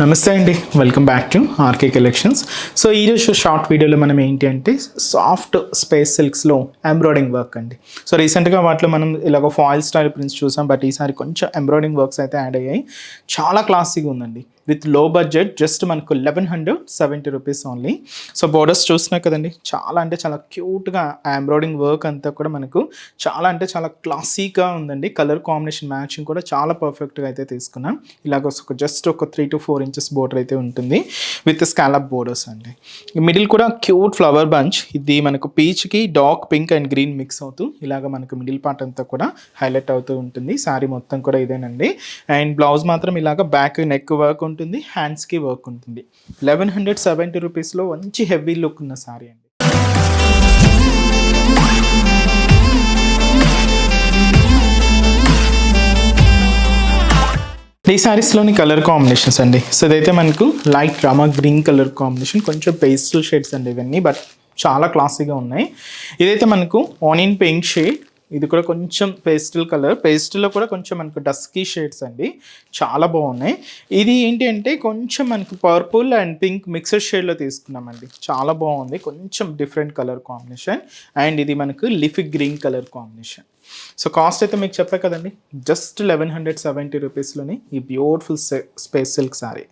నమస్తే అండి, welcome back to RK collections. So ఈరోజు షార్ట్ వీడియోలో మనం ఏంటి అంటే సాఫ్ట్ స్పేస్ సిల్క్స్లో ఎంబ్రాయిడింగ్ వర్క్ అండి. సో రీసెంట్గా వాటిలో మనం ఇలాగ ఫాయిల్ స్టైల్ ప్రింట్స్ చూసాం, బట్ ఈసారి కొంచెం ఎంబ్రాయిడింగ్ వర్క్స్ అయితే యాడ్ అయ్యాయి. చాలా క్లాసీగా ఉందండి, విత్ లో బడ్జెట్, జస్ట్ మనకు 1170 రూపీస్ ఓన్లీ. సో బోర్డర్స్ చూస్తున్నాయి కదండి, చాలా అంటే చాలా క్యూట్గా ఎంబ్రాయిడింగ్ వర్క్ అంతా కూడా మనకు చాలా అంటే చాలా క్లాసీగా ఉందండి. కలర్ కాంబినేషన్ మ్యాచింగ్ కూడా చాలా పర్ఫెక్ట్గా అయితే తీసుకున్నాం. ఇలాగ జస్ట్ ఒక 3 to 4 ఇంచెస్ బోర్డర్ అయితే ఉంటుంది విత్ స్కాలప్ బోర్డర్స్ అండి. మిడిల్ కూడా క్యూట్ ఫ్లవర్ బంచ్, ఇది మనకు పీచ్కి dark pink and green mix అవుతూ ఇలాగ మనకు మిడిల్ పార్ట్ అంతా కూడా హైలైట్ అవుతూ ఉంటుంది. శారీ మొత్తం కూడా ఇదేనండి. అండ్ బ్లౌజ్ మాత్రం ఇలాగ బ్యాక్ నెక్ వర్క్ ఉంటుంది, హ్యాండ్స్కి వర్క్ ఉంటుంది. 1170 రూపీస్లో మంచి హెవీ లుక్ ఉన్న శారీ అండి. ఈ శారీస్లోని కలర్ కాంబినేషన్స్ అండి. సో ఇదైతే మనకు light Rama green colour combination, కొంచెం పేస్టల్ షేడ్స్ అండి ఇవన్నీ, బట్ చాలా క్లాసీగా ఉన్నాయి. ఇదైతే మనకు ఆనియన్ పింక్ షేడ్, ఇది కూడా కొంచెం పేస్టల్ కలర్, పేస్టల్లో కూడా కొంచెం మనకు డస్కీ షేడ్స్ అండి, చాలా బాగున్నాయి. ఇది ఏంటి అంటే కొంచెం మనకు పర్పుల్ అండ్ పింక్ మిక్సర్ షేడ్లో తీసుకున్నామండి, చాలా బాగుంది, కొంచెం డిఫరెంట్ కలర్ కాంబినేషన్. అండ్ ఇది మనకు లిఫీ green colour combination. So cost అయితే మీకు చెప్పా కదండి, జస్ట్ 1170 రూపీస్లోని ఈ బ్యూటిఫుల్ స్పేస్ సిల్క్ శారీ.